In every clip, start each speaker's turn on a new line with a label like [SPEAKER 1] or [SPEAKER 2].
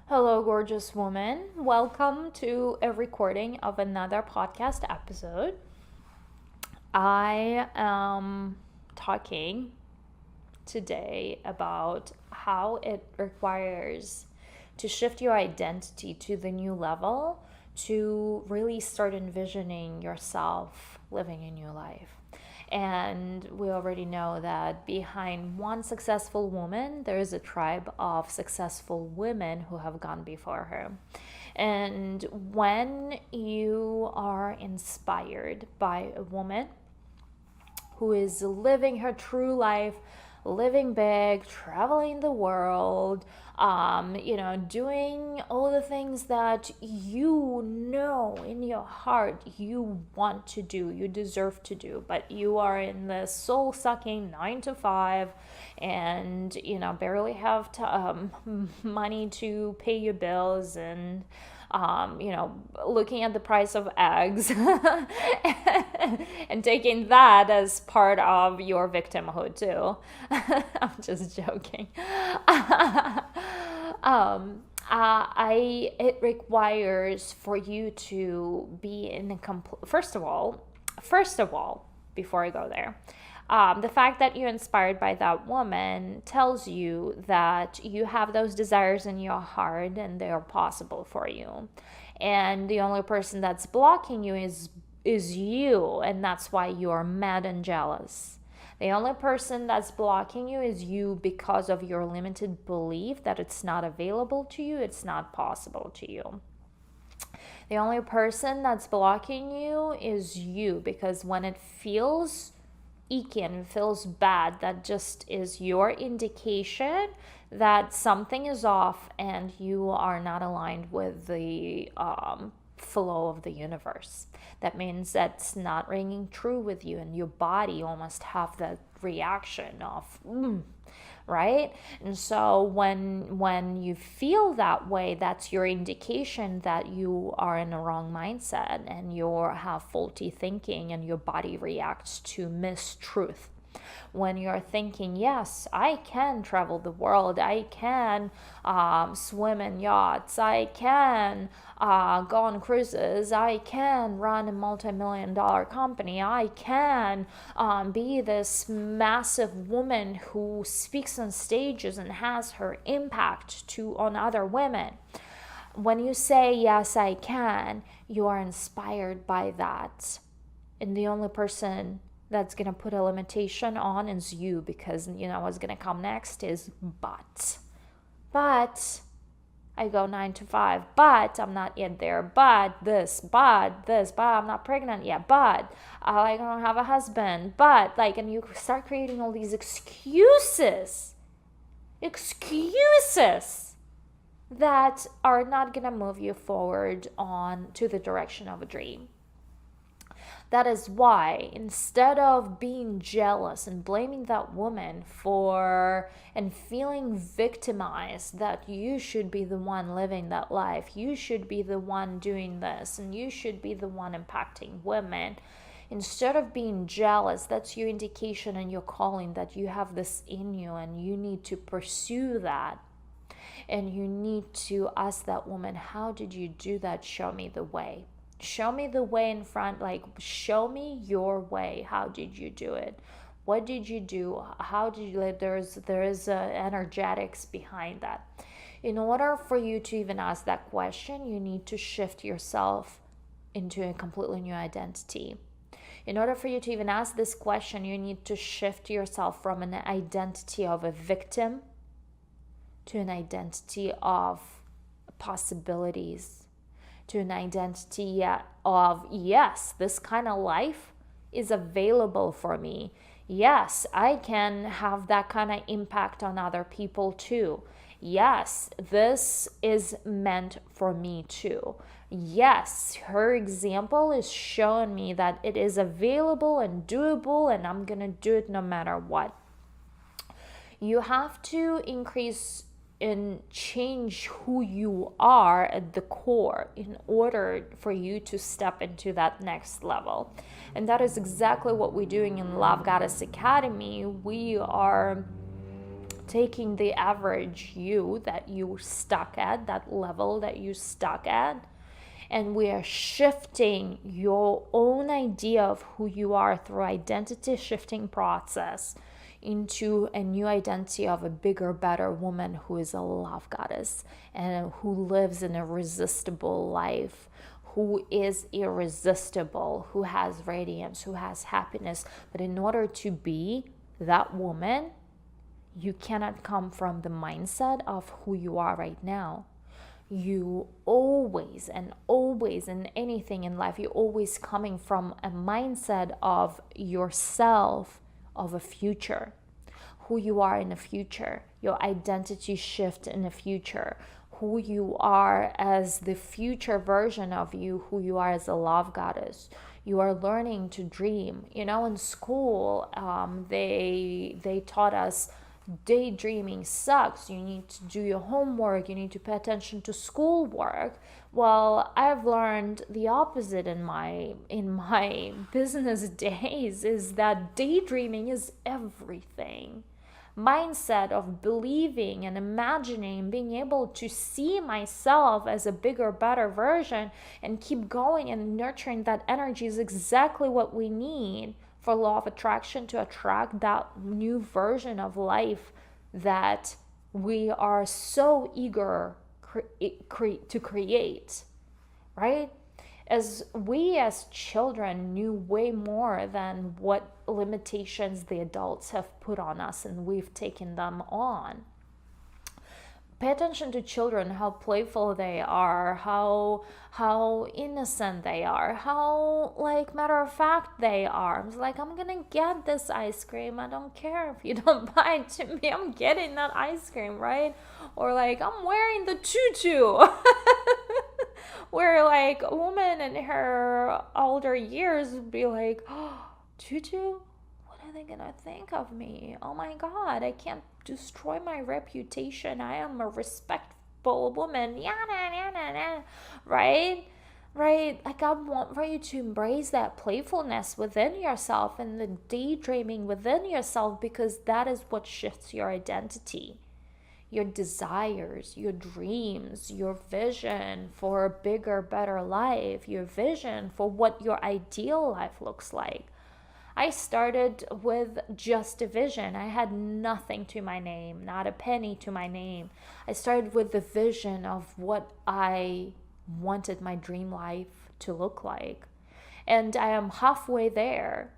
[SPEAKER 1] Hello, gorgeous woman. Welcome to a recording of another podcast episode. I am talking today about how it requires to shift your identity to the new level to really start envisioning yourself living a new life. And we already know that behind one successful woman, there is a tribe of successful women who have gone before her. And when you are inspired by a woman who is living her true life, living big, traveling the world, doing all the things that you know in your heart you want to do, you deserve to do, but you are in the soul sucking 9 to 5 and, barely have money to pay your bills and, looking at the price of eggs and taking that as part of your victimhood too. I'm just joking. It requires for you to be in a complete. First of all, before I go there, the fact that you're inspired by that woman tells you that you have those desires in your heart and they are possible for you. And the only person that's blocking you is you, and that's why you're mad and jealous. The only person that's blocking you is you because of your limited belief that it's not available to you, it's not possible to you. The only person that's blocking you is you, because when it feels icky and feels bad, that just is your indication that something is off and you are not aligned with the flow of the universe. That means that's not ringing true with you, and your body almost have that reaction of right? And so when you feel that way, that's your indication that you are in a wrong mindset and you have faulty thinking, and your body reacts to mistruth. When you're thinking, yes, I can travel the world, I can swim in yachts, I can go on cruises, I can run a multi-million-dollar company, I can be this massive woman who speaks on stages and has her impact on other women. When you say, yes, I can, you are inspired by that. And the only person that's going to put a limitation on is you, because what's going to come next is but I go 9 to 5, but I'm not yet there, but I'm not pregnant yet, but I don't have a husband, and you start creating all these excuses that are not going to move you forward on to the direction of a dream. That is why, instead of being jealous and blaming that woman and feeling victimized that you should be the one living that life, you should be the one doing this, and you should be the one impacting women, instead of being jealous, that's your indication and your calling that you have this in you and you need to pursue that. And you need to ask that woman, how did you do that? Show me the way. Show me the way in front, show me your way. How did you do it? What did you do? How did you live? There is energetics behind that. In order for you to even ask that question, you need to shift yourself into a completely new identity. In order for you to even ask this question, you need to shift yourself from an identity of a victim to an identity of possibilities, to an identity of, yes, this kind of life is available for me. Yes, I can have that kind of impact on other people too. Yes, this is meant for me too. Yes, her example is showing me that it is available and doable, and I'm going to do it no matter what. You have to increase and change who you are at the core in order for you to step into that next level. And that is exactly what we're doing in Love Goddess Academy. We are taking the average you that you stuck at, that level that you stuck at, and we are shifting your own idea of who you are through identity shifting process into a new identity of a bigger, better woman who is a love goddess and who lives in a resistible life, who is irresistible, who has radiance, who has happiness. But in order to be that woman, you cannot come from the mindset of who you are right now. You always and always in anything in life, you're always coming from a mindset of yourself, of a future, who you are in the future, your identity shift in the future, who you are as the future version of you, who you are as a love goddess. You are learning to dream. You know, in school, they taught us daydreaming sucks. You need to do your homework. You need to pay attention to schoolwork. Well, I've learned the opposite in my business days, is that daydreaming is everything. Mindset of believing and imagining, being able to see myself as a bigger, better version and keep going and nurturing that energy is exactly what we need for law of attraction to attract that new version of life that we are so eager to create, right? As we as children knew way more than what limitations the adults have put on us, and we've taken them on. Pay attention to children, how playful they are, how innocent they are, how like matter of fact they are. It's like, I'm gonna get this ice cream. I don't care if you don't buy it to me. I'm getting that ice cream, right? Or like, I'm wearing the tutu. Where like a woman in her older years would be like, oh, tutu? What are they gonna think of me? Oh my God, I can't destroy my reputation. I am a respectful woman. Yeah, right? Right? Like, I want for you to embrace that playfulness within yourself and the daydreaming within yourself, because that is what shifts your identity. Your desires, your dreams, your vision for a bigger, better life, your vision for what your ideal life looks like. I started with just a vision. I had nothing to my name, not a penny to my name. I started with the vision of what I wanted my dream life to look like. And I am halfway there.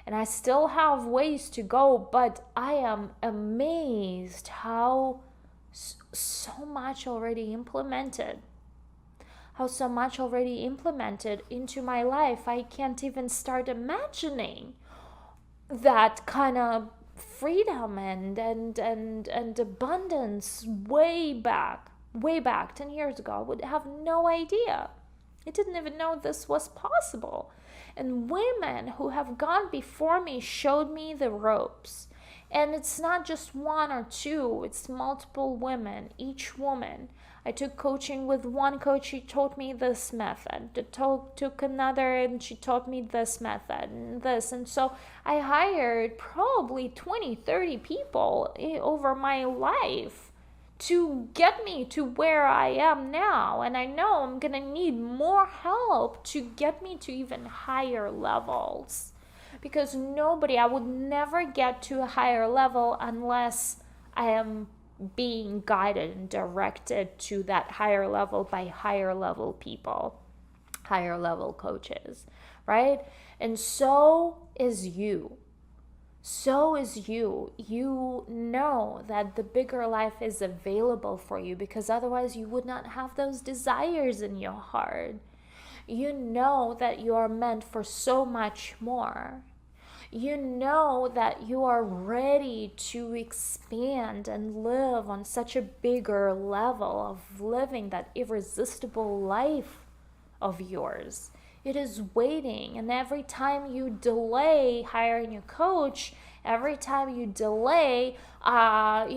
[SPEAKER 1] And I still have ways to go, but I am amazed how so much already implemented. How so much already implemented into my life. I can't even start imagining that kind of freedom and abundance way back 10 years ago. I would have no idea. I didn't even know this was possible. And women who have gone before me showed me the ropes. And it's not just one or two, it's multiple women, each woman. I took coaching with one coach, she taught me this method. Took another and she taught me this method and this. And so I hired probably 20, 30 people over my life to get me to where I am now. And I know I'm going to need more help to get me to even higher levels. Because I would never get to a higher level unless I am being guided and directed to that higher level by higher level people, higher level coaches, right? And so is you. So is you. You know that the bigger life is available for you, because otherwise you would not have those desires in your heart. You know that you are meant for so much more. You know that you are ready to expand and live on such a bigger level of living that irresistible life of yours. It is waiting, and every time you delay hiring a coach, every time you delay, I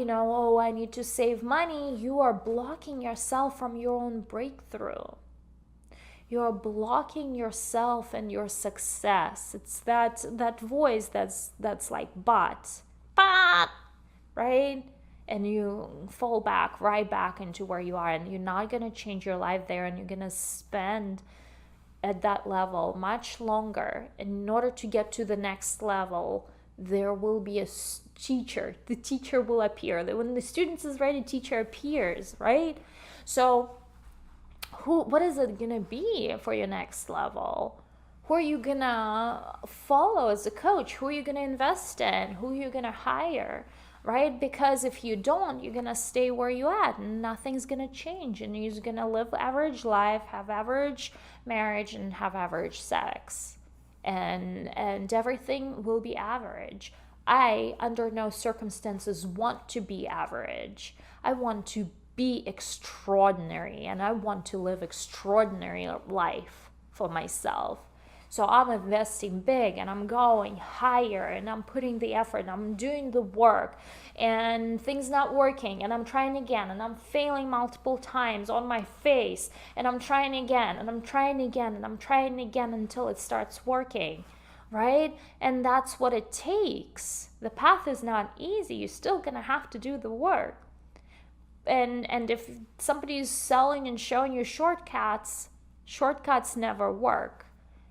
[SPEAKER 1] need to save money, you are blocking yourself from your own breakthrough. You're blocking yourself and your success. It's that voice that's like, but, right? and you fall back right back into where you are, and you're not going to change your life there, and you're going to spend at that level much longer. In order to get to the next level, there will be a teacher. The teacher will appear. When the student is ready, teacher appears, right? So what is it going to be for your next level? Who are you going to follow as a coach? Who are you going to invest in? Who are you going to hire? Right? Because if you don't, you're going to stay where you at, and nothing's going to change, and you're just going to live average life, have average marriage, and have average sex, and everything will be average. I, under no circumstances, want to be average. I want to be extraordinary, and I want to live extraordinary life for myself. So I'm investing big, and I'm going higher, and I'm putting the effort, and I'm doing the work, and things not working, and I'm trying again, and I'm failing multiple times on my face, and I'm trying again, and I'm trying again, and I'm trying again until it starts working, right? And that's what it takes. The path is not easy. You're still gonna have to do the work. And if somebody's selling and showing you shortcuts never work.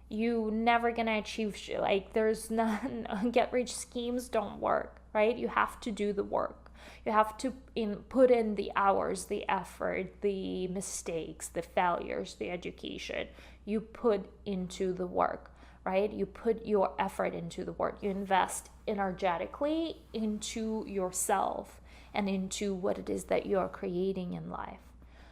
[SPEAKER 1] You never gonna achieve, like, there's none. Get rich schemes don't work, right? You have to do the work. You have to put in the hours, the effort, the mistakes, the failures, the education. You put into the work, right? You put your effort into the work. You invest energetically into yourself and into what it is that you are creating in life.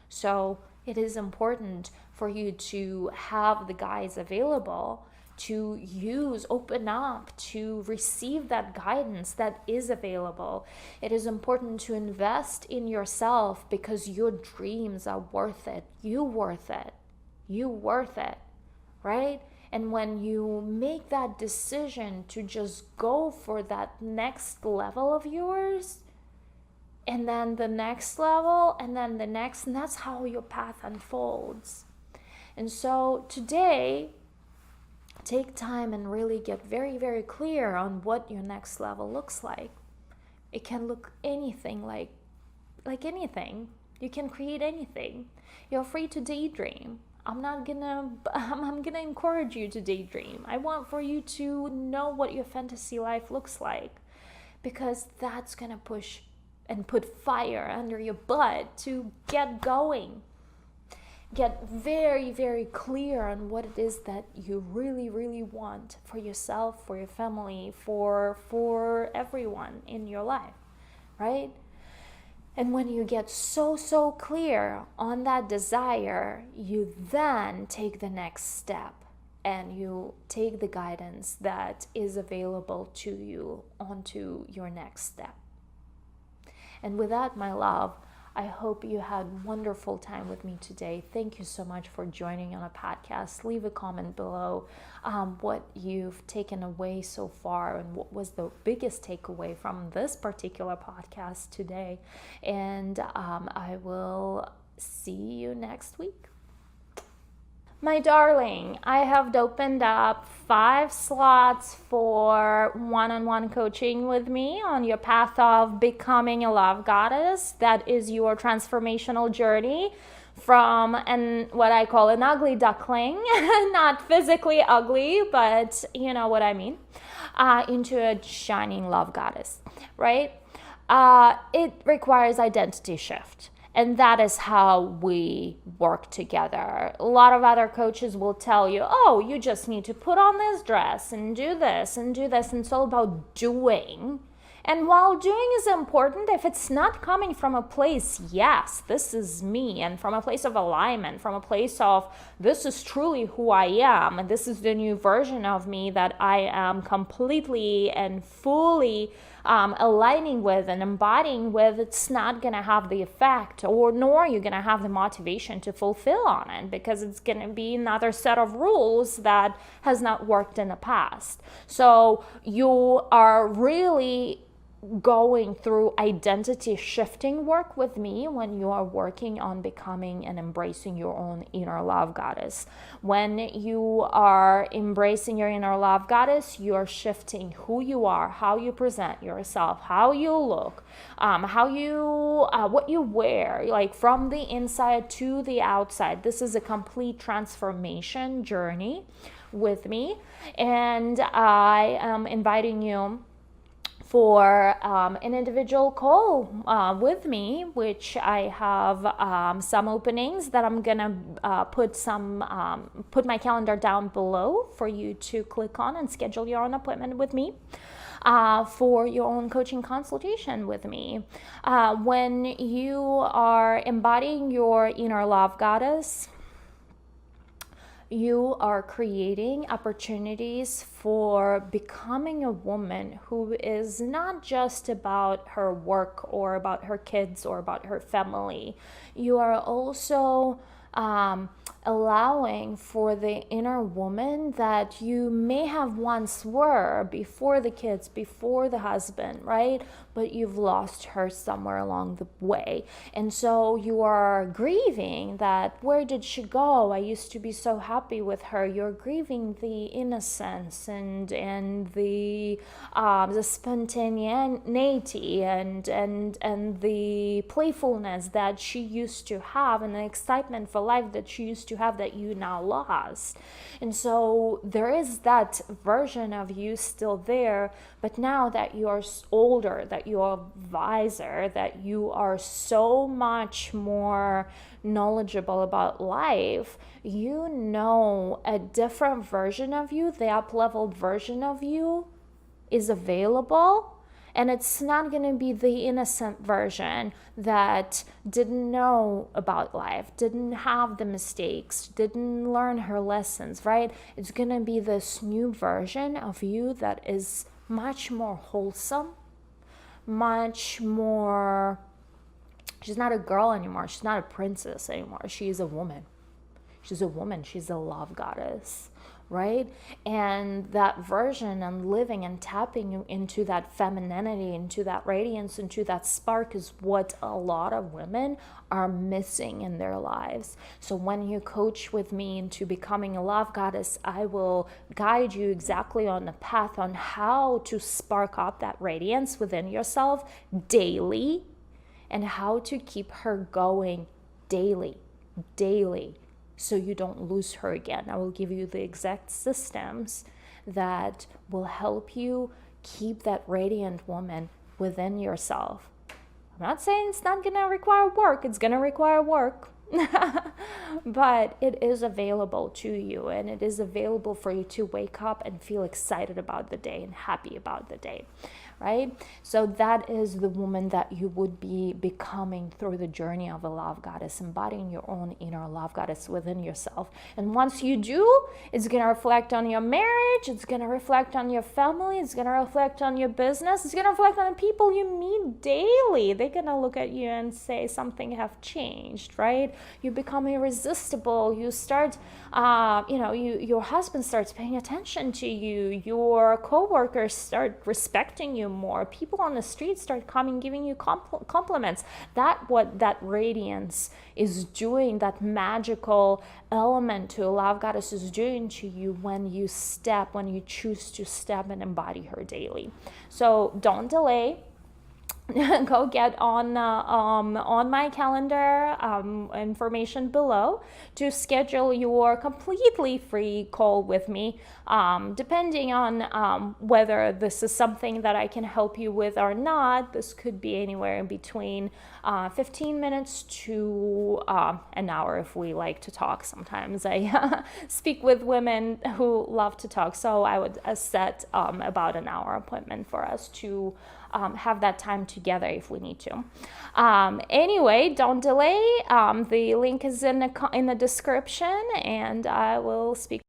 [SPEAKER 1] So it is important for you to have the guides available, to use, open up, to receive that guidance that is available. It is important to invest in yourself because your dreams are worth it. You worth it, right? And when you make that decision to just go for that next level of yours, and then the next level, and then the next, and that's how your path unfolds. And so today, take time and really get very, very clear on what your next level looks like. It can look anything like anything. You can create anything. You're free to daydream. I'm gonna encourage you to daydream. I want for you to know what your fantasy life looks like, because that's gonna push and put fire under your butt to get going. Get very, very clear on what it is that you really, really want for yourself, for your family, for everyone in your life, right? And when you get so clear on that desire, you then take the next step and you take the guidance that is available to you onto your next step. And with that, my love, I hope you had wonderful time with me today. Thank you so much for joining on a podcast. Leave a comment below what you've taken away so far and what was the biggest takeaway from this particular podcast today. And I will see you next week. My darling, I have opened up 5 slots for one-on-one coaching with me on your path of becoming a love goddess. That is your transformational journey from what I call an ugly duckling, not physically ugly, but you know what I mean, into a shining love goddess, right? It requires identity shift. And that is how we work together. A lot of other coaches will tell you, oh, you just need to put on this dress and do this and do this. And it's all about doing. And while doing is important, if it's not coming from a place, yes, this is me, and from a place of alignment, from a place of this is truly who I am, and this is the new version of me that I am completely and fully aligning with and embodying with, it's not going to have the effect, or nor you're going to have the motivation to fulfill on it, because it's going to be another set of rules that has not worked in the past. So you are really going through identity shifting work with me when you are working on becoming and embracing your own inner love goddess. When you are embracing your inner love goddess, you are shifting who you are, how you present yourself, how you look, what you wear, like from the inside to the outside. This is a complete transformation journey with me, and I am inviting you for an individual call with me, which I have some openings that I'm gonna put my calendar down below for you to click on and schedule your own appointment with me. For your own coaching consultation with me. When you are embodying your inner love goddess, you are creating opportunities for becoming a woman who is not just about her work or about her kids or about her family. You are also allowing for the inner woman that you may have once were before the kids, before the husband, right? But you've lost her somewhere along the way. And so you are grieving that, where did she go? I used to be so happy with her. You're grieving the innocence and the spontaneity and the playfulness that she used to have, and the excitement for life that she used to have that you now lost. And so there is that version of you still there, but now that you are older, that you are wiser, that you are so much more knowledgeable about life, you know a different version of you, the up-leveled version of you is available. And it's not going to be the innocent version that didn't know about life, didn't have the mistakes, didn't learn her lessons, right? It's going to be this new version of you that is much more wholesome, much more, she's not a girl anymore. She's not a princess anymore. She is a woman. She's a woman. She's a love goddess. Right? And that version and living and tapping into that femininity, into that radiance, into that spark is what a lot of women are missing in their lives. So when you coach with me into becoming a love goddess, I will guide you exactly on the path on how to spark up that radiance within yourself daily and how to keep her going daily. So you don't lose her again. I will give you the exact systems that will help you keep that radiant woman within yourself. I'm not saying it's not going to require work. It's going to require work. But it is available to you, and it is available for you to wake up and feel excited about the day and happy about the day, right? So that is the woman that you would be becoming through the journey of a love goddess, embodying your own inner love goddess within yourself. And once you do, it's going to reflect on your marriage, it's going to reflect on your family, it's going to reflect on your business, it's going to reflect on the people you meet daily. They're going to look at you and say something have changed, right? You become irresistible. You start, your husband starts paying attention to you. Your coworkers start respecting you more. People on the street start coming, giving you compliments. What that radiance is doing, that magical element to a love goddess is doing to you when you choose to step and embody her daily. So don't delay. Go get on my calendar, information below, to schedule your completely free call with me, depending on whether this is something that I can help you with or not. This could be anywhere in between 15 minutes to an hour if we like to talk. Sometimes I speak with women who love to talk, so I would set about an hour appointment for us to have that time together if we need to. Anyway, don't delay. The link is in the description, and I will speak